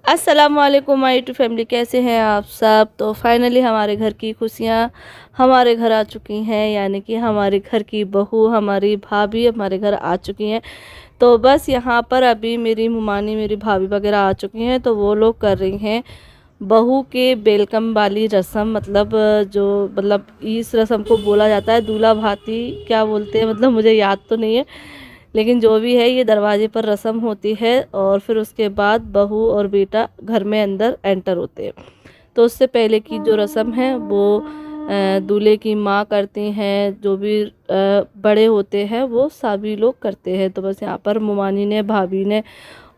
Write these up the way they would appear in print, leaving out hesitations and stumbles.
अस्सलामुअलैकुम my YouTube family, कैसे हैं आप सब। तो फाइनली हमारे घर की खुशियाँ हमारे घर आ चुकी हैं, यानी कि हमारे घर की बहू, हमारी भाभी हमारे घर आ चुकी हैं। तो बस यहाँ पर अभी मेरी मुमानी, मेरी भाभी वगैरह आ चुकी हैं, तो वो लोग कर रही हैं बहू के वेलकम वाली रस्म। मतलब इस रस्म को बोला जाता है दूल्हा भाती, क्या बोलते हैं मतलब मुझे याद तो नहीं है, लेकिन जो भी है ये दरवाजे पर रस्म होती है और फिर उसके बाद बहू और बेटा घर में अंदर एंटर होते हैं। तो उससे पहले की जो रस्म है वो दूल्हे की माँ करती हैं, जो भी बड़े होते हैं वो सभी लोग करते हैं। तो बस यहाँ पर मुमानी ने, भाभी ने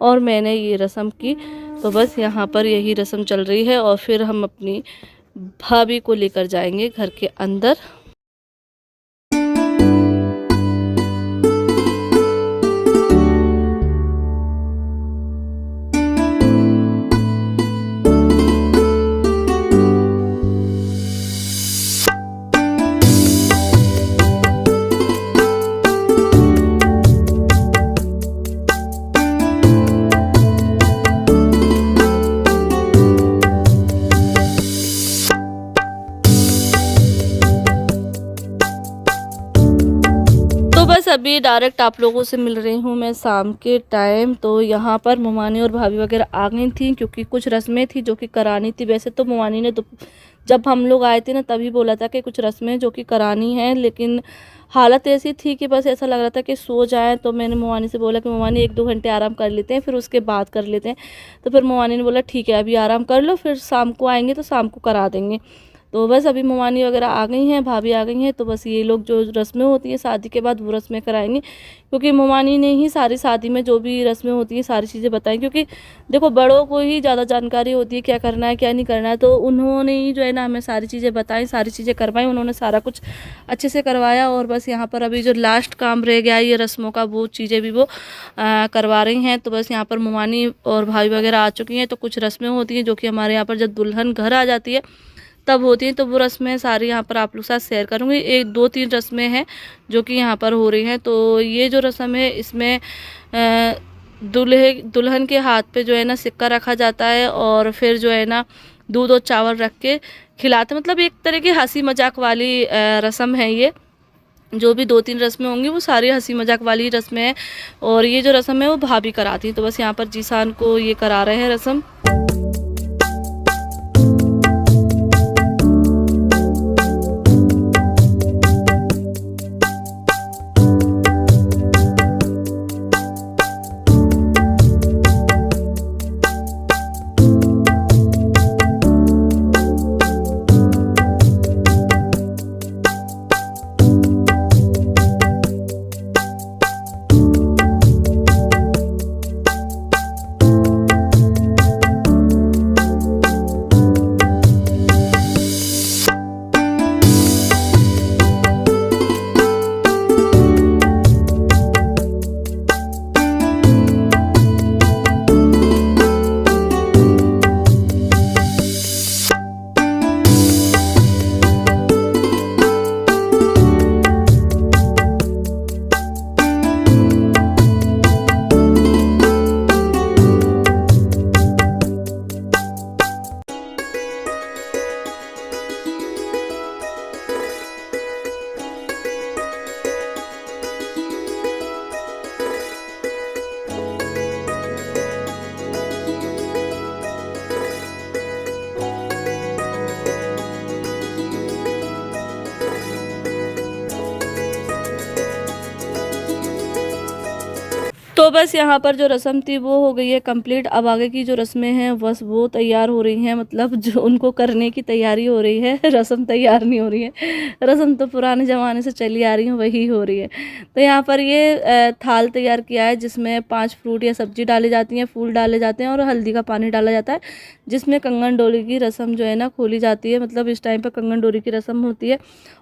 और मैंने ये रस्म की। तो बस यहाँ पर यही रस्म चल रही है और फिर हम अपनी भाभी को लेकर जाएंगे घर के अंदर। बस अभी डायरेक्ट आप लोगों से मिल रही हूँ मैं शाम के टाइम। तो यहाँ पर मुमानी और भाभी वगैरह आ गई थी, क्योंकि कुछ रस्में थी जो कि करानी थी। वैसे तो मुमानी ने तो जब हम लोग आए थे ना तभी बोला था कि कुछ रस्में जो कि करानी है, लेकिन हालत ऐसी थी कि बस ऐसा लग रहा था कि सो जाए। तो मैंने मुमानी से बोला कि मुमानी 1-2 घंटे आराम कर लेते हैं, फिर उसके बाद कर लेते हैं। तो फिर मुमानी ने बोला ठीक है अभी आराम कर लो, फिर शाम को आएंगे तो शाम को करा देंगे। तो बस अभी मुमानी वगैरह आ गई हैं, भाभी आ गई हैं। तो बस ये लोग जो रस्में होती हैं शादी के बाद वो रस्में कराएंगे, क्योंकि मुमानी ने ही सारी शादी में जो भी रस्में होती हैं सारी चीज़ें बताई। क्योंकि देखो बड़ों को ही ज़्यादा जानकारी होती है क्या करना है क्या नहीं करना है, तो उन्होंने ही जो है ना हमें सारी चीज़ें बताई, सारी चीज़ें करवाई, उन्होंने सारा कुछ अच्छे से करवाया। और बस यहाँ पर अभी जो लास्ट काम रह गया ये रस्मों का, वो चीज़ें भी वो करवा रही हैं। तो बस यहाँ पर मुमानी और भाई वगैरह आ चुकी हैं। तो कुछ रस्में होती हैं जो कि हमारे यहाँ पर जब दुल्हन घर आ जाती है तब होती हैं, तो वो रस्में सारी यहाँ पर आप लोग साथ शेयर करूँगी। 1-2-3 रस्में हैं जो कि यहाँ पर हो रही हैं। तो ये जो रस्म है इसमें दुल्हन के हाथ पे जो है ना सिक्का रखा जाता है और फिर जो है ना दूध और चावल रख के खिलाते, मतलब एक तरह की हंसी मजाक वाली रस्म है ये। जो भी 2-3 रस्में होंगी वो सारी हंसी मजाक वाली रस्में हैं और ये जो रस्म है वो भाभी कराती हैं। तो बस यहाँ पर जीसान को ये करा रहे हैं रस्म। तो बस यहाँ पर जो रस्म थी वो हो गई है कंप्लीट। अब आगे की जो रस्में हैं बस वो तैयार हो रही हैं, मतलब जो उनको करने की तैयारी हो रही है, रस्म तैयार नहीं हो रही है। रस्म तो पुराने ज़माने से चली आ रही है, वही हो रही है। तो यहाँ पर ये थाल तैयार किया है जिसमें 5 फ्रूट या सब्जी डाली जाती हैं, फूल डाले जाते हैं और हल्दी का पानी डाला जाता है, जिसमें कंगन डोरी की रस्म जो है ना खोली जाती है। मतलब इस टाइम पर कंगन डोरी की रस्म होती है।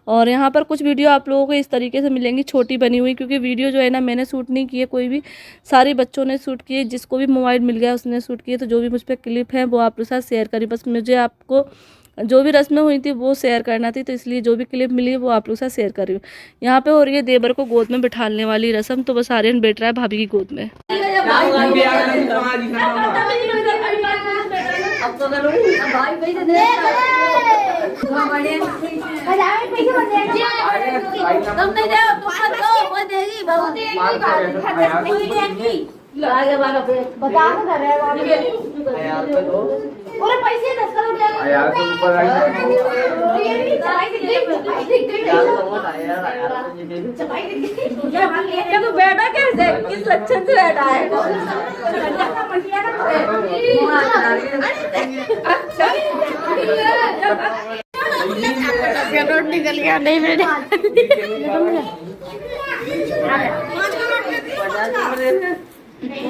और यहाँ पर कुछ वीडियो आप लोगों को इस तरीके से मिलेंगी छोटी बनी हुई, क्योंकि वीडियो जो है ना मैंने शूट नहीं की है कोई भी, सारे बच्चों ने शूट किए, जिसको भी मोबाइल मिल गया उसने शूट किए। तो जो भी मुझ पर क्लिप है वो आप लोग साथ शेयर करी। बस मुझे आपको जो भी रस्में हुई थी वो शेयर करना थी, तो इसलिए जो भी क्लिप मिली है वो आप लोग साथ शेयर कर रही हूँ। यहाँ पे हो रही है देवर को गोद में बिठाने वाली रस्म। तो बस आर्यन बैठ रहा है भाभी की गोद में। पैसे 10 करोड़ तो बैठा कैसे, किस लक्षण से बैठा है? निकल गया नहीं मेरे।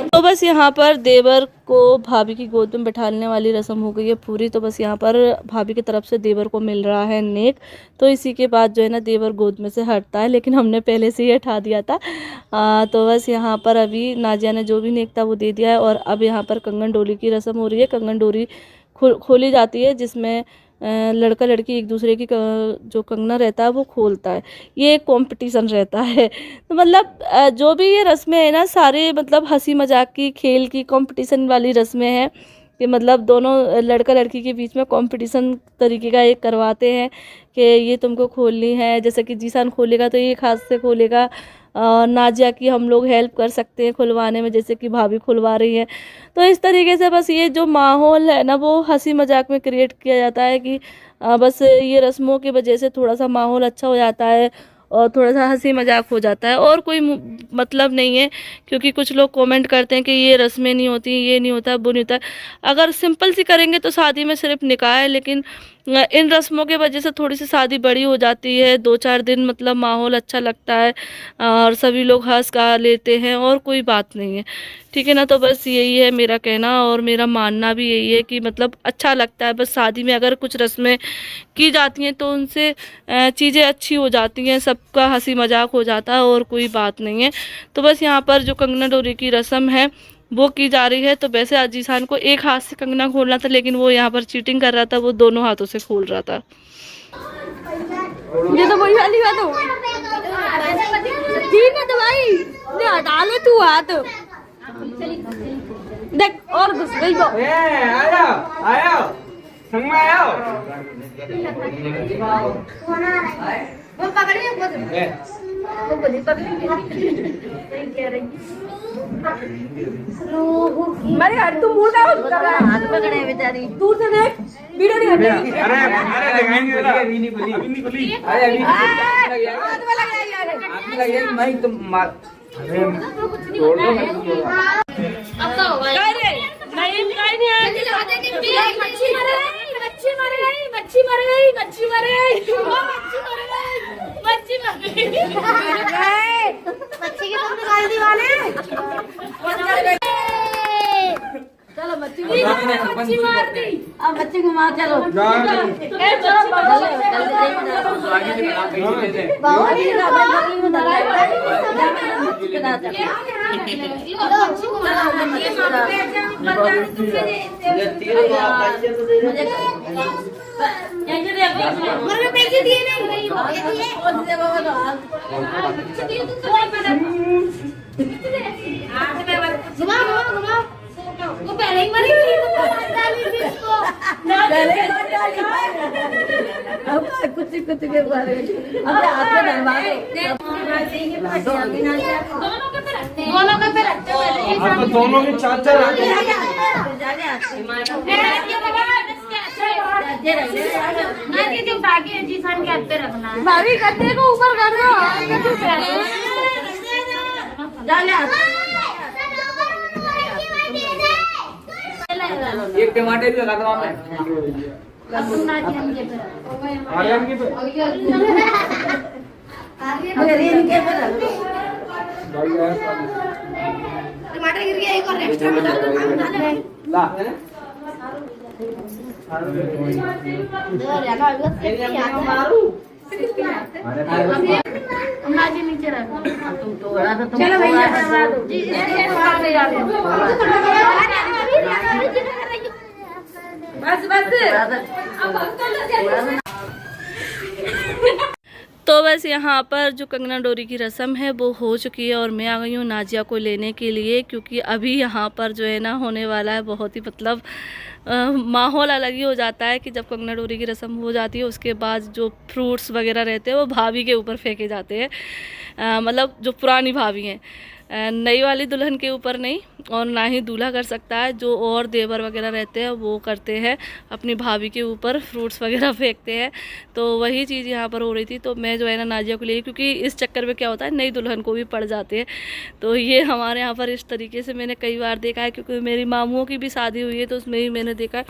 तो बस यहाँ पर देवर को भाभी की गोद में बैठाने वाली रस्म हो गई है पूरी। तो बस यहाँ पर भाभी की तरफ से देवर को मिल रहा है नेक। तो इसी के बाद जो है ना देवर गोद में से हटता है, लेकिन हमने पहले से ही हटा दिया था। तो बस यहाँ पर अभी नाजिया ने जो भी नेक था वो दे दिया है। और अब यहाँ पर कंगन डोली की रस्म हो रही है। कंगन डोरी खोली जाती है, जिसमें लड़का लड़की एक दूसरे की जो कंगना रहता है वो खोलता है। ये एक कंपटीशन रहता है। तो मतलब जो भी ये रस्में हैं ना, सारे मतलब हंसी मजाक की, खेल की, कंपटीशन वाली रस्में हैं कि मतलब दोनों लड़का लड़की के बीच में कंपटीशन तरीके का एक करवाते हैं कि ये तुमको खोलनी है। जैसे कि जीसान खोलेगा तो एक हाथ से खोलेगा, नाजिया की हम लोग हेल्प कर सकते हैं खुलवाने में, जैसे कि भाभी खुलवा रही हैं। तो इस तरीके से बस ये जो माहौल है ना वो हंसी मजाक में क्रिएट किया जाता है कि बस ये रस्मों की वजह से थोड़ा सा माहौल अच्छा हो जाता है और थोड़ा सा हंसी मजाक हो जाता है। और कोई मतलब नहीं है, क्योंकि कुछ लोग कमेंट करते हैं कि ये रस्में नहीं होती, ये नहीं होता, वो नहीं होता। अगर सिंपल सी करेंगे तो शादी में सिर्फ निकाह है, लेकिन इन रस्मों के वजह से थोड़ी सी शादी बड़ी हो जाती है। 2-4 दिन मतलब माहौल अच्छा लगता है और सभी लोग हंस गा लेते हैं और कोई बात नहीं है, ठीक है ना। तो बस यही है मेरा कहना और मेरा मानना भी यही है कि मतलब अच्छा लगता है। बस शादी में अगर कुछ रस्में की जाती हैं तो उनसे चीज़ें अच्छी हो जाती हैं, सबका हंसी मजाक हो जाता है और कोई बात नहीं है। तो बस यहाँ पर जो कंगना डोरी की रस्म है वो की जा रही है। तो वैसे अजीसान को एक हाथ से कंगना खोलना था, लेकिन वो यहाँ पर चीटिंग कर रहा था, वो दोनों हाथों से खोल रहा था। ये तो वही वाली बात हो ठीक है दवाई हटा ले तू हाथ देख और घुस गई वो। आया संग में आया वो पकड़िए वो बड़ी पकड़ी कह रही मेरे हाथ तू मुंह का हाथ पकड़े बेचारी दूर से देख वीडियो नहीं हटेगी। अरे दिखाएंगे अभी नहीं खुली अभी नहीं खुली अरे हाथ में लग जाएगा लग जाएगी मैं तुम मार अरे छोड़ दो अब तो अरे नहीं नहीं है मच्छी मर गई मच्छी मर गई मच्छी मर गई मच्छी मर गई मच्छी मर गई मच्छी की तुम निकाल दी वाले चलो मच्छी मार दी अब मच्छी को मार चलो पैसे दिए नहीं वो पहले ही मरी कुछ कुछ के बारे में दोनों के पे रखते हैं दोनों के चाचा भाभी गद्दे को ऊपर कर दो एक टमाटर भी लगा दो आर्यन के पे टमाटर गिर गया एक और एक्स्ट्रा में डाल दो ला नीचे रख चलो भैया बस तो बस यहाँ पर जो कंगना डोरी की रस्म है वो हो चुकी है और मैं आ गई हूँ नाजिया को लेने के लिए, क्योंकि अभी यहाँ पर जो है ना होने वाला है बहुत ही मतलब माहौल अलग ही हो जाता है कि जब कंगना डोरी की रस्म हो जाती है उसके बाद जो फ्रूट्स वगैरह रहते हैं वो भाभी के ऊपर फेंके जाते हैं, मतलब जो पुरानी भाभी हैं, नई वाली दुल्हन के ऊपर नहीं, और ना ही दूल्हा कर सकता है। जो और देवर वगैरह रहते हैं वो करते हैं अपनी भाभी के ऊपर फ्रूट्स वगैरह फेंकते हैं। तो वही चीज़ यहाँ पर हो रही थी। तो मैं जो है ना नाजिया को ले, क्योंकि इस चक्कर में क्या होता है नई दुल्हन को भी पड़ जाते हैं। तो ये हमारे यहाँ पर इस तरीके से मैंने कई बार देखा है, क्योंकि मेरी मामुओं की भी शादी हुई है तो उसमें भी मैंने देखा है।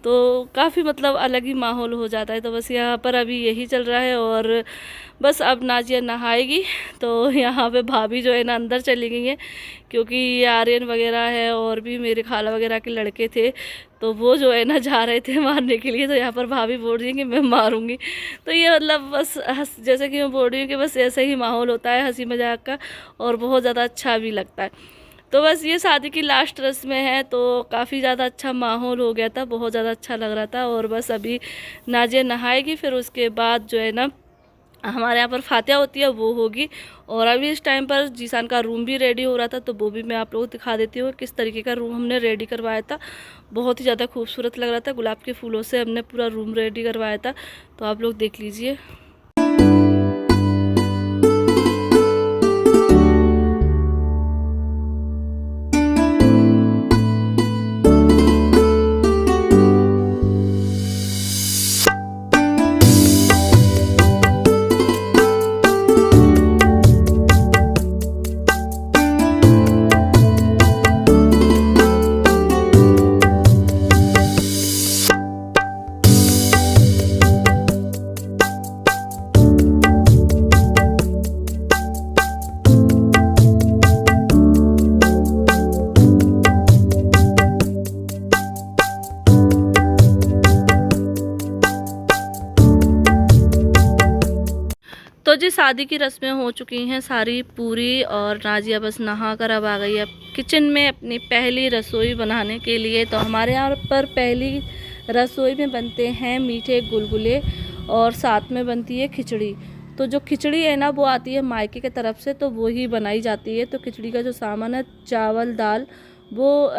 तो काफ़ी मतलब अलग ही माहौल हो जाता है। तो बस यहाँ पर अभी यही चल रहा है और बस अब नाजिया नहाएगी। तो यहाँ पे भाभी जो है ना अंदर चली गई हैं, क्योंकि आर्यन वगैरह है और भी मेरे खाला वगैरह के लड़के थे, तो वो जो है ना जा रहे थे मारने के लिए। तो यहाँ पर भाभी बोल रही है कि मैं मारूंगी। तो ये मतलब बस जैसे कि मैं बोल रही हूँ कि बस ऐसे ही माहौल होता है हंसी मजाक का, और बहुत ज़्यादा अच्छा भी लगता है। तो बस ये शादी की लास्ट रस्म है, तो काफ़ी ज़्यादा अच्छा माहौल हो गया था, बहुत ज़्यादा अच्छा लग रहा था। और बस अभी नाजिया नहाएगी, फिर उसके बाद जो है ना हमारे यहाँ पर फातिहा होती है वो होगी। और अभी इस टाइम पर जीसान का रूम भी रेडी हो रहा था, तो वो भी मैं आप लोगों को दिखा देती हूँ किस तरीके का रूम हमने रेडी करवाया था। बहुत ही ज़्यादा खूबसूरत लग रहा था, गुलाब के फूलों से हमने पूरा रूम रेडी करवाया था। तो आप लोग देख लीजिए। तो जी शादी की रस्में हो चुकी हैं सारी पूरी, और नाजिया बस नहा कर अब आ गई है किचन में अपनी पहली रसोई बनाने के लिए। तो हमारे यहाँ पर पहली रसोई में बनते हैं मीठे गुलगुले और साथ में बनती है खिचड़ी। तो जो खिचड़ी है ना वो आती है मायके की तरफ से, तो वो ही बनाई जाती है। तो खिचड़ी का जो सामान है चावल दाल, वो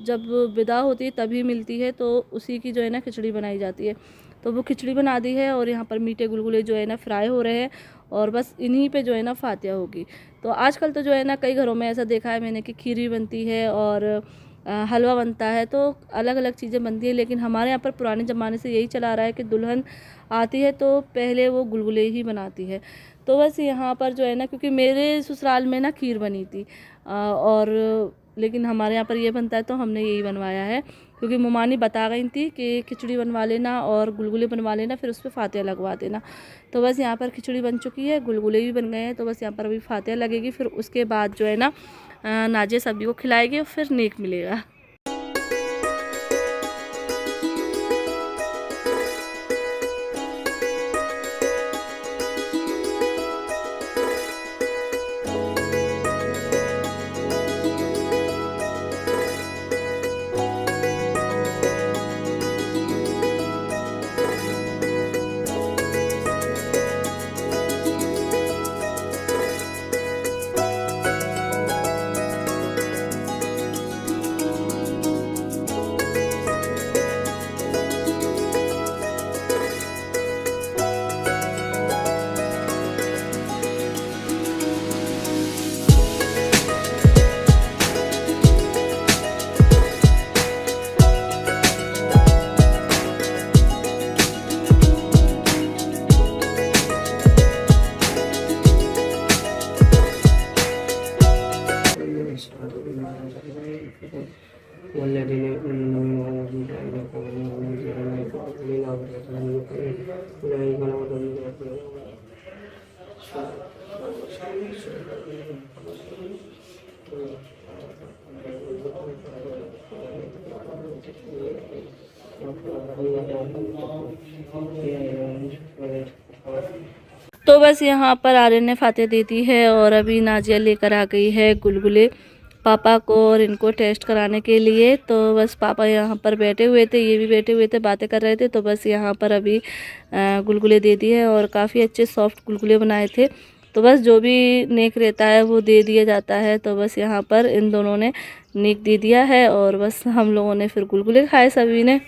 जब विदा होती है तभी मिलती है, तो उसी की जो है ना खिचड़ी बनाई जाती है। तो वो खिचड़ी बना दी है और यहाँ पर मीठे गुलगुले जो है ना फ्राई हो रहे हैं, और बस इन्हीं पे जो है ना फातिहा होगी। तो आजकल तो जो है ना कई घरों में ऐसा देखा है मैंने कि खीरी बनती है और हलवा बनता है, तो अलग अलग चीज़ें बनती है। लेकिन हमारे यहाँ पर पुराने ज़माने से यही चला रहा है कि दुल्हन आती है तो पहले वो गुलगुले ही बनाती है। तो बस यहाँ पर जो है ना, क्योंकि मेरे ससुराल में ना खीर बनी थी और लेकिन हमारे यहाँ पर ये बनता है तो हमने यही बनवाया है, क्योंकि मुमानी बता गई थी कि खिचड़ी बनवा लेना और गुलगुले बनवा लेना, फिर उस पर फातिहा लगवा देना। तो बस यहाँ पर खिचड़ी बन चुकी है, गुलगुले भी बन गए हैं। तो बस यहाँ पर अभी फातिहा लगेगी, फिर उसके बाद जो है ना नाजिया सभी को खिलाएगी और फिर नेक मिलेगा। तो बस यहाँ पर आर्यन ने फातिहा दे दी है और अभी नाजिया लेकर आ गई है गुलगुले। पापा को और इनको टेस्ट कराने के लिए। तो बस पापा यहाँ पर बैठे हुए थे, ये भी बैठे हुए थे, बातें कर रहे थे। तो बस यहाँ पर अभी गुलगुले दे दिए और काफ़ी अच्छे सॉफ्ट गुलगुले बनाए थे। तो बस जो भी नेक रहता है वो दे दिया जाता है। तो बस यहाँ पर इन दोनों ने नेक दे दिया है और बस हम लोगों ने फिर गुलगुले खाए सभी ने।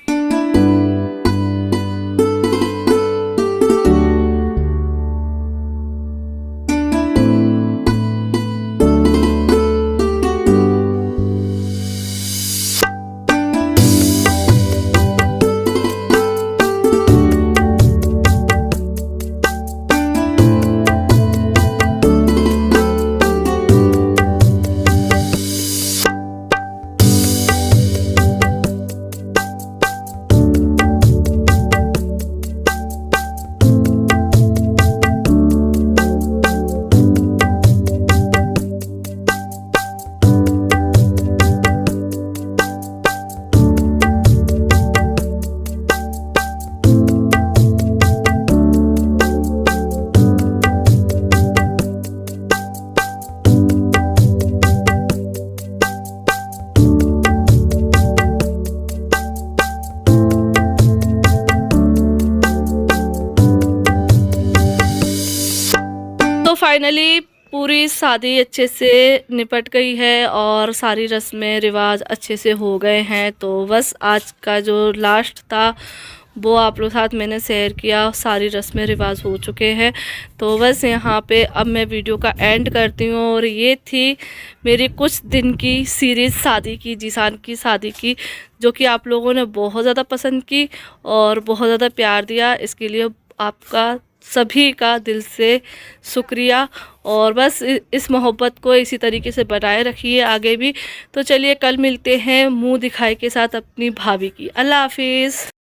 तो फाइनली पूरी शादी अच्छे से निपट गई है और सारी रस्में रिवाज अच्छे से हो गए हैं। तो बस आज का जो लास्ट था वो आप लोग साथ मैंने शेयर किया। सारी रस्में रिवाज हो चुके हैं। तो बस यहाँ पे अब मैं वीडियो का एंड करती हूँ। और ये थी मेरी कुछ दिन की सीरीज़ शादी की, जीशान की शादी की, जो कि आप लोगों ने बहुत ज़्यादा पसंद की और बहुत ज़्यादा प्यार दिया। इसके लिए आपका सभी का दिल से शुक्रिया। और बस इस मोहब्बत को इसी तरीके से बनाए रखिए आगे भी। तो चलिए कल मिलते हैं मुंह दिखाई के साथ अपनी भाभी की। अल्लाह हाफिज़।